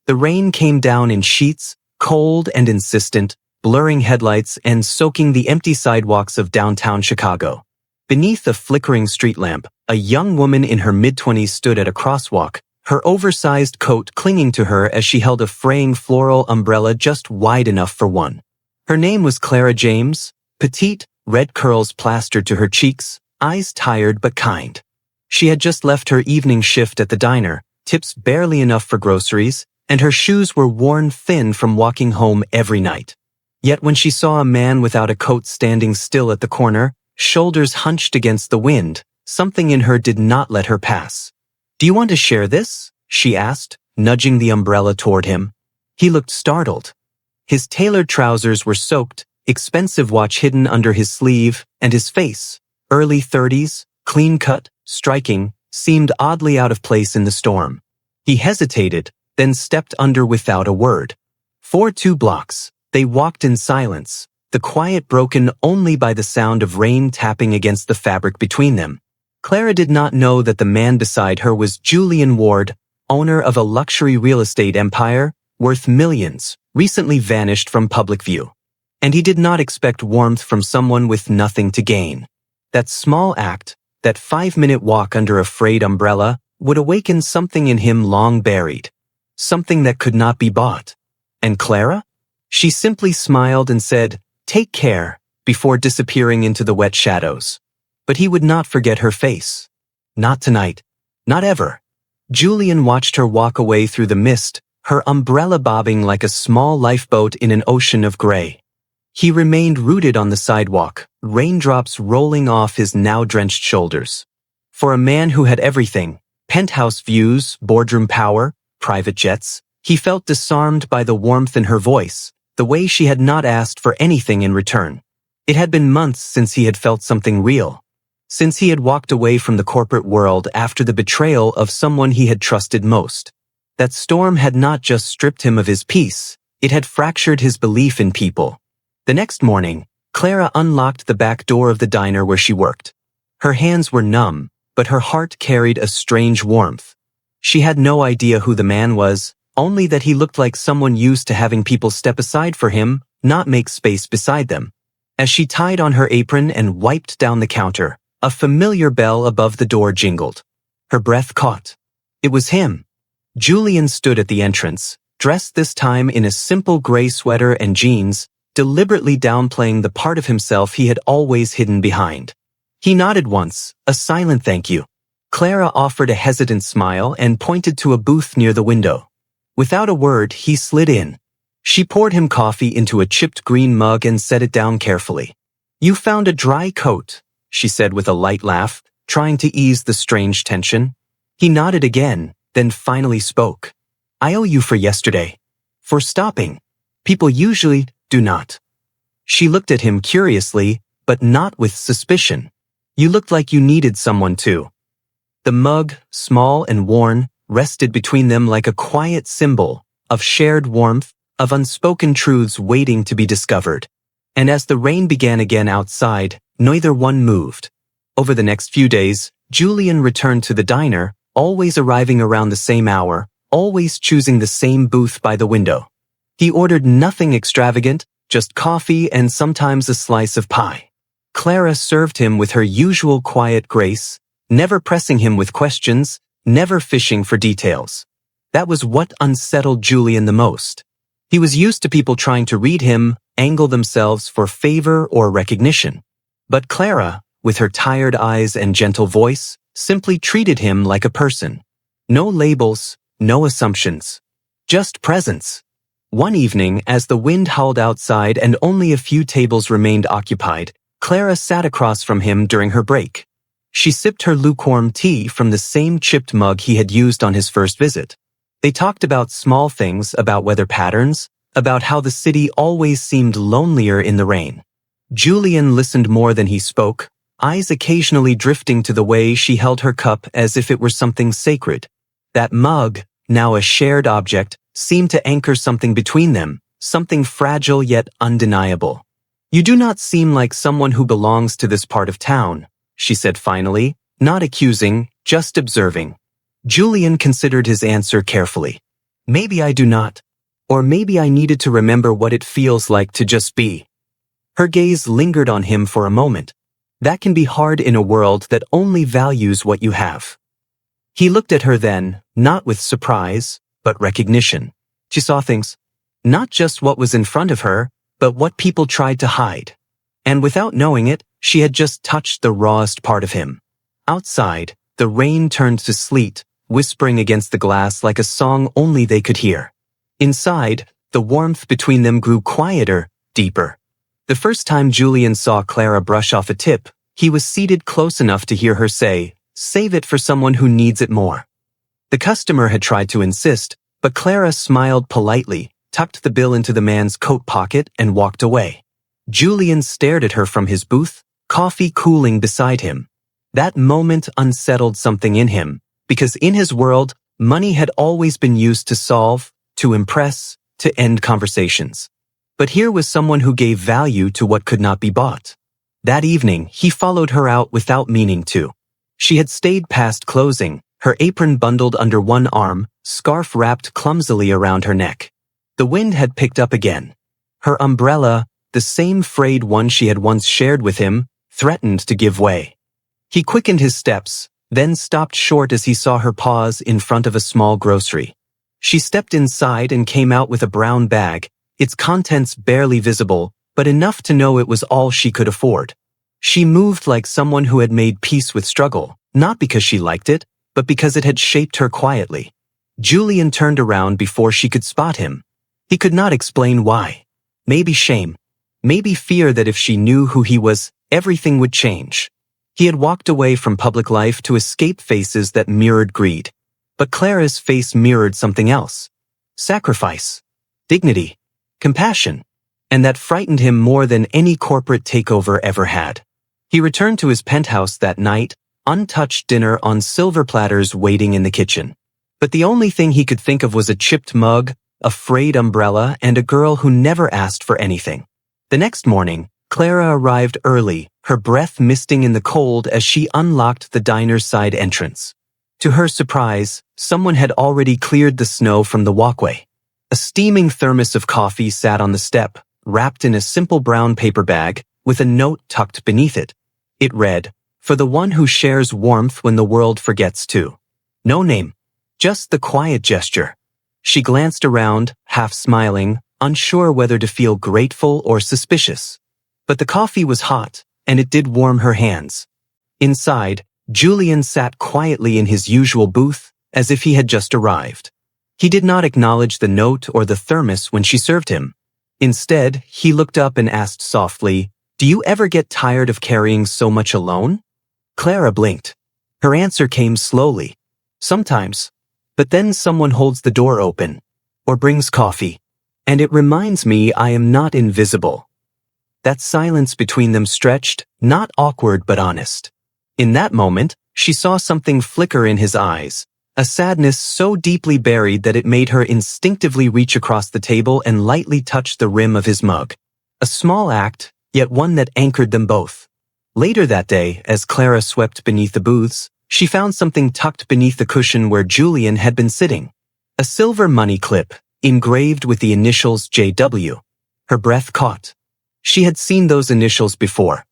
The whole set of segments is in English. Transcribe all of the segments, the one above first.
The rain came down in sheets, cold and insistent, blurring headlights and soaking the empty sidewalks of downtown Chicago. Beneath a flickering street lamp, a young woman in her mid-20s stood at a crosswalk, her oversized coat clinging to her as she held a fraying floral umbrella just wide enough for one. Her name was Clara James, petite, red curls plastered to her cheeks, eyes tired but kind. She had just left her evening shift at the diner, tips barely enough for groceries, and her shoes were worn thin from walking home every night. Yet when she saw a man without a coat standing still at the corner, shoulders hunched against the wind, something in her did not let her pass. "Do you want to share this?" she asked, nudging the umbrella toward him. He looked startled. His tailored trousers were soaked, expensive watch hidden under his sleeve, and his face, early 30s, clean-cut, striking, seemed oddly out of place in the storm. He hesitated, then stepped under without a word. For 2 blocks, they walked in silence, the quiet broken only by the sound of rain tapping against the fabric between them. Clara did not know that the man beside her was Julian Ward, owner of a luxury real estate empire, worth millions, recently vanished from public view. And he did not expect warmth from someone with nothing to gain. That small act, that 5-minute walk under a frayed umbrella, would awaken something in him long buried. Something that could not be bought. And Clara? She simply smiled and said, "Take care," before disappearing into the wet shadows. But he would not forget her face. Not tonight. Not ever. Julian watched her walk away through the mist, her umbrella bobbing like a small lifeboat in an ocean of gray. He remained rooted on the sidewalk, raindrops rolling off his now-drenched shoulders. For a man who had everything, penthouse views, boardroom power, private jets, he felt disarmed by the warmth in her voice, the way she had not asked for anything in return. It had been months since he had felt something real. Since he had walked away from the corporate world after the betrayal of someone he had trusted most. That storm had not just stripped him of his peace, it had fractured his belief in people. The next morning, Clara unlocked the back door of the diner where she worked. Her hands were numb, but her heart carried a strange warmth. She had no idea who the man was, only that he looked like someone used to having people step aside for him, not make space beside them. As she tied on her apron and wiped down the counter, a familiar bell above the door jingled. Her breath caught. It was him. Julian stood at the entrance, dressed this time in a simple gray sweater and jeans, deliberately downplaying the part of himself he had always hidden behind. He nodded once, a silent thank you. Clara offered a hesitant smile and pointed to a booth near the window. Without a word, he slid in. She poured him coffee into a chipped green mug and set it down carefully. "You found a dry coat," she said with a light laugh, trying to ease the strange tension. He nodded again, then finally spoke. "I owe you for yesterday. For stopping. People usually do not." She looked at him curiously, but not with suspicion. "You looked like you needed someone too." The mug, small and worn, rested between them like a quiet symbol of shared warmth, of unspoken truths waiting to be discovered. And as the rain began again outside, neither one moved. Over the next few days, Julian returned to the diner, always arriving around the same hour, always choosing the same booth by the window. He ordered nothing extravagant, just coffee and sometimes a slice of pie. Clara served him with her usual quiet grace, never pressing him with questions, never fishing for details. That was what unsettled Julian the most. He was used to people trying to read him, angle themselves for favor or recognition. But Clara, with her tired eyes and gentle voice, simply treated him like a person. No labels, no assumptions. Just presence. One evening, as the wind howled outside and only a few tables remained occupied, Clara sat across from him during her break. She sipped her lukewarm tea from the same chipped mug he had used on his first visit. They talked about small things, about weather patterns, about how the city always seemed lonelier in the rain. Julian listened more than he spoke, eyes occasionally drifting to the way she held her cup as if it were something sacred. That mug, now a shared object, seemed to anchor something between them, something fragile yet undeniable. "You do not seem like someone who belongs to this part of town," she said finally, not accusing, just observing. Julian considered his answer carefully. Maybe I do not. Or maybe I needed to remember what it feels like to just be. Her gaze lingered on him for a moment. That can be hard in a world that only values what you have. He looked at her then, not with surprise, but recognition. She saw things. Not just what was in front of her, but what people tried to hide. And without knowing it, she had just touched the rawest part of him. Outside, the rain turned to sleet, whispering against the glass like a song only they could hear. Inside, the warmth between them grew quieter, deeper. The first time Julian saw Clara brush off a tip, he was seated close enough to hear her say, "Save it for someone who needs it more." The customer had tried to insist, but Clara smiled politely, tucked the bill into the man's coat pocket, and walked away. Julian stared at her from his booth, coffee cooling beside him. That moment unsettled something in him, because in his world, money had always been used to solve, to impress, to end conversations. But here was someone who gave value to what could not be bought. That evening, he followed her out without meaning to. She had stayed past closing, her apron bundled under one arm, scarf wrapped clumsily around her neck. The wind had picked up again. Her umbrella, the same frayed one she had once shared with him, threatened to give way. He quickened his steps, then stopped short as he saw her pause in front of a small grocery. She stepped inside and came out with a brown bag, its contents barely visible, but enough to know it was all she could afford. She moved like someone who had made peace with struggle, not because she liked it, but because it had shaped her quietly. Julian turned around before she could spot him. He could not explain why. Maybe shame. Maybe fear that if she knew who he was, everything would change. He had walked away from public life to escape faces that mirrored greed. But Clara's face mirrored something else. Sacrifice. Dignity. Compassion. And that frightened him more than any corporate takeover ever had. He returned to his penthouse that night, untouched dinner on silver platters waiting in the kitchen. But the only thing he could think of was a chipped mug, a frayed umbrella, and a girl who never asked for anything. The next morning, Clara arrived early, her breath misting in the cold as she unlocked the diner's side entrance. To her surprise, someone had already cleared the snow from the walkway. A steaming thermos of coffee sat on the step, wrapped in a simple brown paper bag, with a note tucked beneath it. It read, "For the one who shares warmth when the world forgets to." No name, just the quiet gesture. She glanced around, half smiling, unsure whether to feel grateful or suspicious. But the coffee was hot, and it did warm her hands. Inside, Julian sat quietly in his usual booth, as if he had just arrived. He did not acknowledge the note or the thermos when she served him. Instead, he looked up and asked softly, "Do you ever get tired of carrying so much alone?" Clara blinked. Her answer came slowly. "Sometimes. But then someone holds the door open, or brings coffee, and it reminds me I am not invisible." That silence between them stretched, not awkward but honest. In that moment, she saw something flicker in his eyes, a sadness so deeply buried that it made her instinctively reach across the table and lightly touch the rim of his mug. A small act, yet one that anchored them both. Later that day, as Clara swept beneath the booths, she found something tucked beneath the cushion where Julian had been sitting. A silver money clip, engraved with the initials JW. Her breath caught. She had seen those initials before.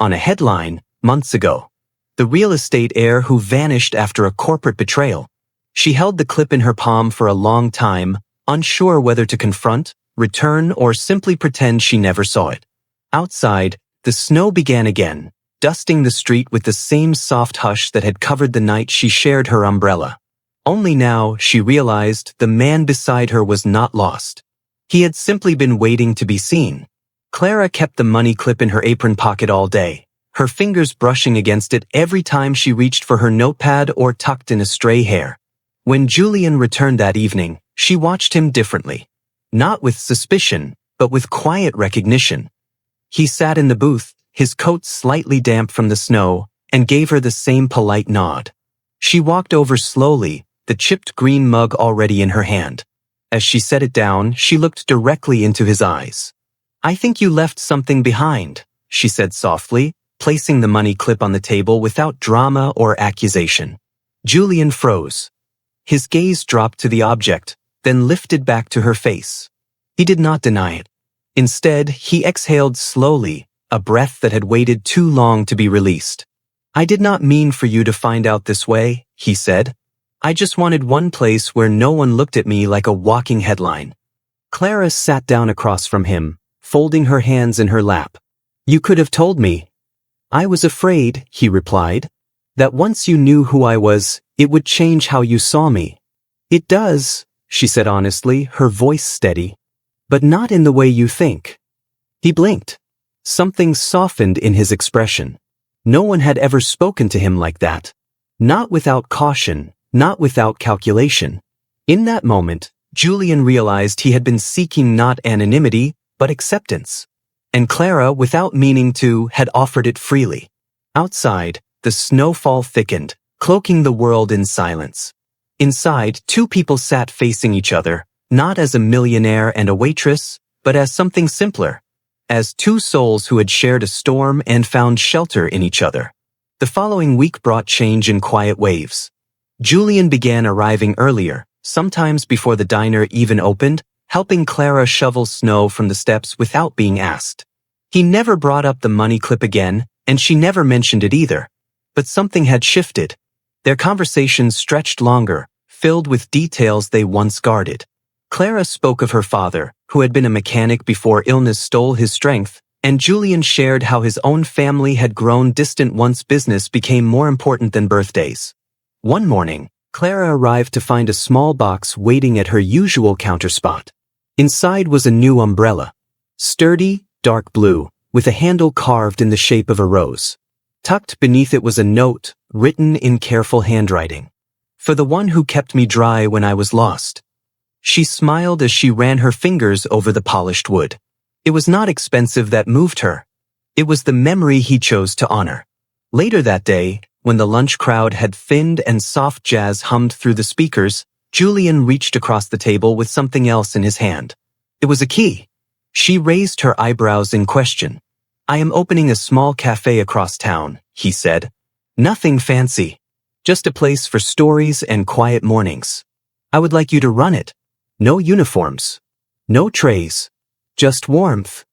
On a headline, months ago. The real estate heir who vanished after a corporate betrayal. She held the clip in her palm for a long time, unsure whether to confront, return, or simply pretend she never saw it. Outside, the snow began again, dusting the street with the same soft hush that had covered the night she shared her umbrella. Only now, she realized, the man beside her was not lost. He had simply been waiting to be seen. Clara kept the money clip in her apron pocket all day, her fingers brushing against it every time she reached for her notepad or tucked in a stray hair. When Julian returned that evening, she watched him differently. Not with suspicion, but with quiet recognition. He sat in the booth, his coat slightly damp from the snow, and gave her the same polite nod. She walked over slowly, the chipped green mug already in her hand. As she set it down, she looked directly into his eyes. "I think you left something behind," she said softly, placing the money clip on the table without drama or accusation. Julian froze. His gaze dropped to the object, then lifted back to her face. He did not deny it. Instead, he exhaled slowly, a breath that had waited too long to be released. "I did not mean for you to find out this way," he said. "I just wanted one place where no one looked at me like a walking headline." Clara sat down across from him, folding her hands in her lap. "You could have told me." "I was afraid," he replied, "that once you knew who I was, it would change how you saw me." "It does," she said honestly, her voice steady. "But not in the way you think." He blinked. Something softened in his expression. No one had ever spoken to him like that. Not without caution, not without calculation. In that moment, Julian realized he had been seeking not anonymity, but acceptance. And Clara, without meaning to, had offered it freely. Outside, the snowfall thickened, cloaking the world in silence. Inside, two people sat facing each other, not as a millionaire and a waitress, but as something simpler. As two souls who had shared a storm and found shelter in each other. The following week brought change in quiet waves. Julian began arriving earlier, sometimes before the diner even opened, helping Clara shovel snow from the steps without being asked. He never brought up the money clip again, and she never mentioned it either. But something had shifted. Their conversations stretched longer, filled with details they once guarded. Clara spoke of her father, who had been a mechanic before illness stole his strength, and Julian shared how his own family had grown distant once business became more important than birthdays. One morning, Clara arrived to find a small box waiting at her usual counter spot. Inside was a new umbrella. Sturdy, dark blue, with a handle carved in the shape of a rose. Tucked beneath it was a note, written in careful handwriting. "For the one who kept me dry when I was lost." She smiled as she ran her fingers over the polished wood. It was not expensive that moved her. It was the memory he chose to honor. Later that day, when the lunch crowd had thinned and soft jazz hummed through the speakers, Julian reached across the table with something else in his hand. It was a key. She raised her eyebrows in question. "I am opening a small cafe across town," he said. "Nothing fancy. Just a place for stories and quiet mornings. I would like you to run it. No uniforms. No trays. Just warmth."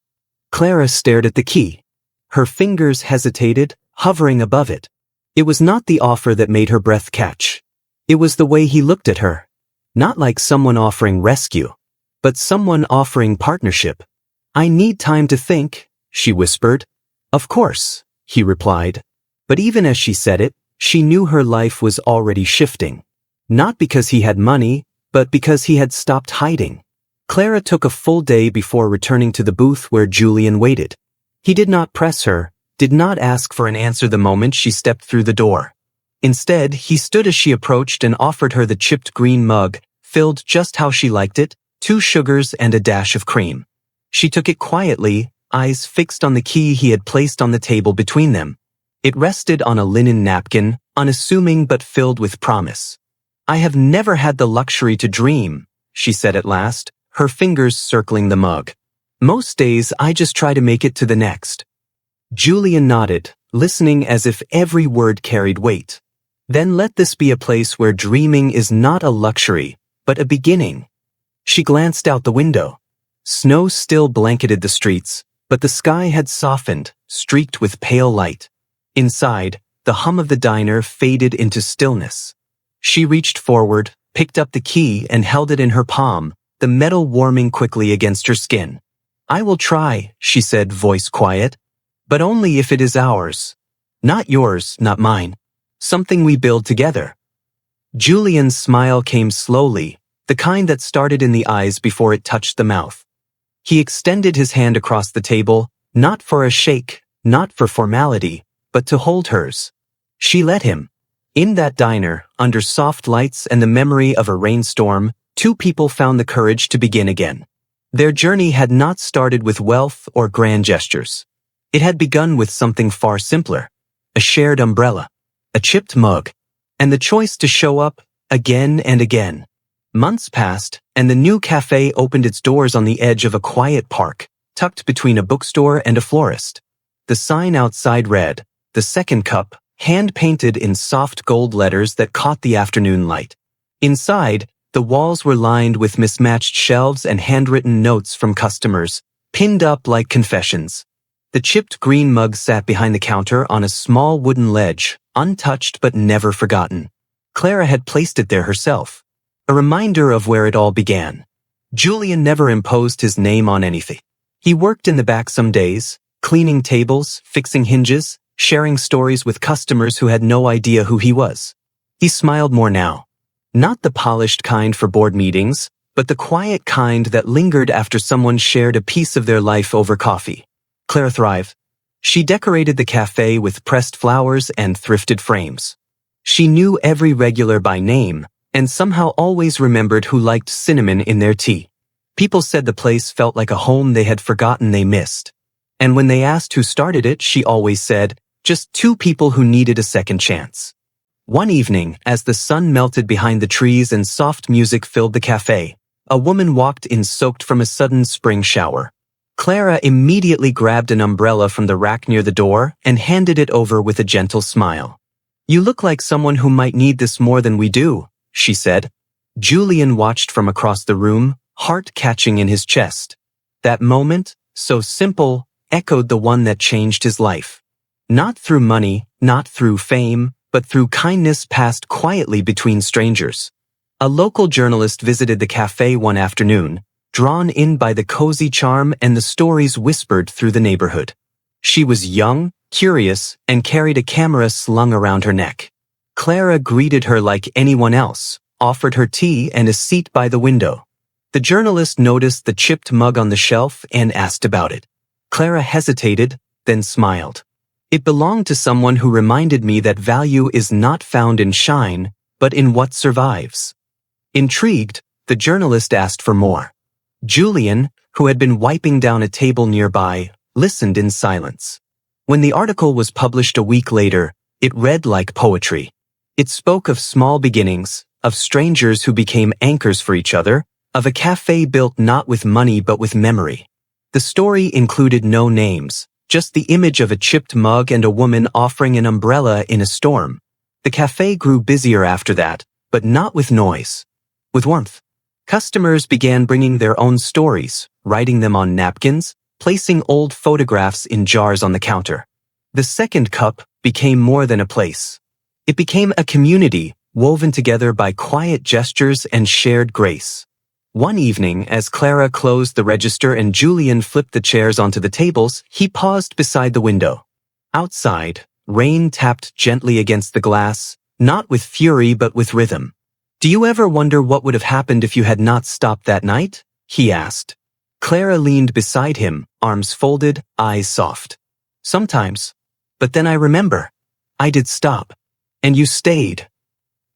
Clara stared at the key. Her fingers hesitated, hovering above it. It was not the offer that made her breath catch. It was the way he looked at her. Not like someone offering rescue, but someone offering partnership. "I need time to think," she whispered. "Of course," he replied. But even as she said it, she knew her life was already shifting. Not because he had money, but because he had stopped hiding. Clara took a full day before returning to the booth where Julian waited. He did not press her, did not ask for an answer the moment she stepped through the door. Instead, he stood as she approached and offered her the chipped green mug, filled just how she liked it, 2 sugars and a dash of cream. She took it quietly, eyes fixed on the key he had placed on the table between them. It rested on a linen napkin, unassuming but filled with promise. "I have never had the luxury to dream," she said at last, her fingers circling the mug. "Most days I just try to make it to the next." Julian nodded, listening as if every word carried weight. "Then let this be a place where dreaming is not a luxury, but a beginning." She glanced out the window. Snow still blanketed the streets, but the sky had softened, streaked with pale light. Inside, the hum of the diner faded into stillness. She reached forward, picked up the key and held it in her palm, the metal warming quickly against her skin. "I will try," she said, voice quiet. "But only if it is ours. Not yours, not mine. Something we build together." Julian's smile came slowly, the kind that started in the eyes before it touched the mouth. He extended his hand across the table, not for a shake, not for formality, but to hold hers. She let him. In that diner, under soft lights and the memory of a rainstorm, 2 people found the courage to begin again. Their journey had not started with wealth or grand gestures. It had begun with something far simpler. A shared umbrella, a chipped mug, and the choice to show up again and again. Months passed, and the new cafe opened its doors on the edge of a quiet park, tucked between a bookstore and a florist. The sign outside read, "The Second Cup," hand-painted in soft gold letters that caught the afternoon light. Inside, The walls were lined with mismatched shelves and handwritten notes from customers, pinned up like confessions. The chipped green mug sat behind the counter on a small wooden ledge, untouched but never forgotten. Clara had placed it there herself, a reminder of where it all began. Julian never imposed his name on anything. He worked in the back some days, cleaning tables, fixing hinges, sharing stories with customers who had no idea who he was. He smiled more now. Not the polished kind for board meetings, but the quiet kind that lingered after someone shared a piece of their life over coffee. Clara thrived. She decorated the cafe with pressed flowers and thrifted frames. She knew every regular by name, and somehow always remembered who liked cinnamon in their tea. People said the place felt like a home they had forgotten they missed. And when they asked who started it, she always said, just two people who needed a second chance. One evening, as the sun melted behind the trees and soft music filled the cafe, a woman walked in soaked from a sudden spring shower. Clara immediately grabbed an umbrella from the rack near the door and handed it over with a gentle smile. "You look like someone who might need this more than we do," she said. Julian watched from across the room, heart catching in his chest. That moment, so simple, echoed the one that changed his life. Not through money, not through fame, but through kindness passed quietly between strangers. A local journalist visited the cafe one afternoon, drawn in by the cozy charm and the stories whispered through the neighborhood. She was young, curious, and carried a camera slung around her neck. Clara greeted her like anyone else, offered her tea and a seat by the window. The journalist noticed the chipped mug on the shelf and asked about it. Clara hesitated, then smiled. "It belonged to someone who reminded me that value is not found in shine, but in what survives." Intrigued, the journalist asked for more. Julian, who had been wiping down a table nearby, listened in silence. When the article was published a week later, it read like poetry. It spoke of small beginnings, of strangers who became anchors for each other, of a cafe built not with money but with memory. The story included no names, just the image of a chipped mug and a woman offering an umbrella in a storm. The cafe grew busier after that, but not with noise. With warmth. Customers began bringing their own stories, writing them on napkins, placing old photographs in jars on the counter. The second cup became more than a place. It became a community, woven together by quiet gestures and shared grace. One evening, as Clara closed the register and Julian flipped the chairs onto the tables, he paused beside the window. Outside, rain tapped gently against the glass, not with fury but with rhythm. "Do you ever wonder what would have happened if you had not stopped that night?" he asked. Clara leaned beside him, arms folded, eyes soft. "Sometimes. But then I remember. I did stop. And you stayed."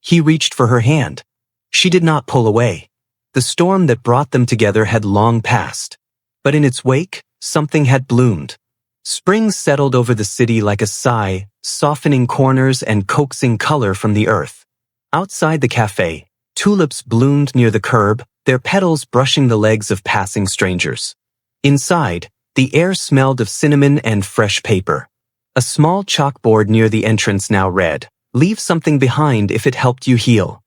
He reached for her hand. She did not pull away. The storm that brought them together had long passed. But in its wake, something had bloomed. Spring settled over the city like a sigh, softening corners and coaxing color from the earth. Outside the cafe, tulips bloomed near the curb, their petals brushing the legs of passing strangers. Inside, the air smelled of cinnamon and fresh paper. A small chalkboard near the entrance now read, "Leave something behind if it helped you heal."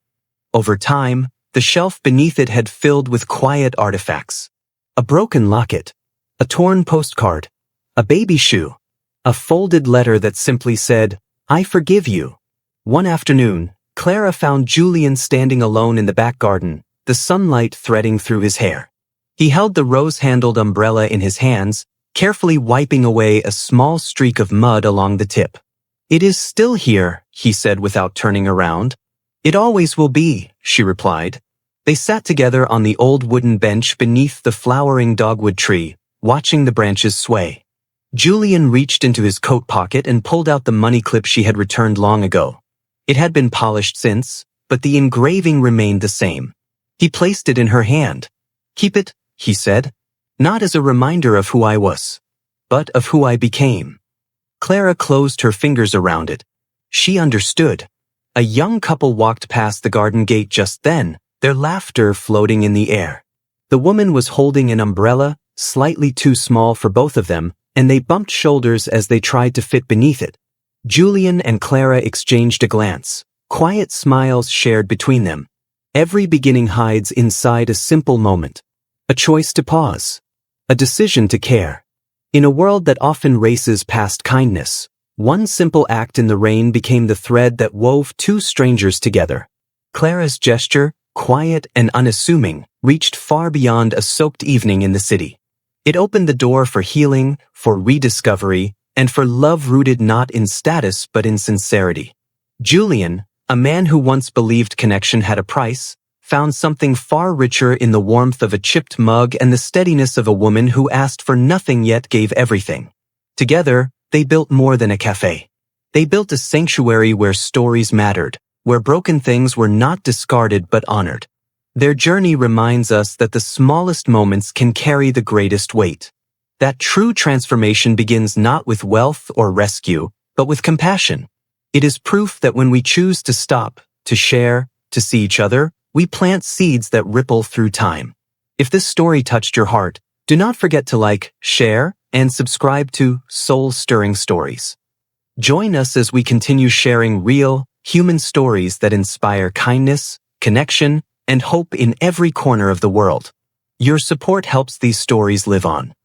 Over time, the shelf beneath it had filled with quiet artifacts. A broken locket, a torn postcard, a baby shoe, a folded letter that simply said, "I forgive you." One afternoon, Clara found Julian standing alone in the back garden, the sunlight threading through his hair. He held the rose-handled umbrella in his hands, carefully wiping away a small streak of mud along the tip. "It is still here," he said without turning around. "It always will be," she replied. They sat together on the old wooden bench beneath the flowering dogwood tree, watching the branches sway. Julian reached into his coat pocket and pulled out the money clip she had returned long ago. It had been polished since, but the engraving remained the same. He placed it in her hand. "Keep it," he said, "not as a reminder of who I was, but of who I became." Clara closed her fingers around it. She understood. A young couple walked past the garden gate just then, their laughter floating in the air. The woman was holding an umbrella, slightly too small for both of them, and they bumped shoulders as they tried to fit beneath it. Julian and Clara exchanged a glance, quiet smiles shared between them. Every beginning hides inside a simple moment, a choice to pause, a decision to care. In a world that often races past kindness, one simple act in the rain became the thread that wove two strangers together. Clara's gesture, quiet and unassuming, reached far beyond a soaked evening in the city. It opened the door for healing, for rediscovery, and for love rooted not in status but in sincerity. Julian, a man who once believed connection had a price, found something far richer in the warmth of a chipped mug and the steadiness of a woman who asked for nothing yet gave everything. Together, they built more than a cafe. They built a sanctuary where stories mattered, where broken things were not discarded but honored. Their journey reminds us that the smallest moments can carry the greatest weight. That true transformation begins not with wealth or rescue, but with compassion. It is proof that when we choose to stop, to share, to see each other, we plant seeds that ripple through time. If this story touched your heart, do not forget to like, share, and subscribe to Soul-Stirring Stories. Join us as we continue sharing real, human stories that inspire kindness, connection, and hope in every corner of the world. Your support helps these stories live on.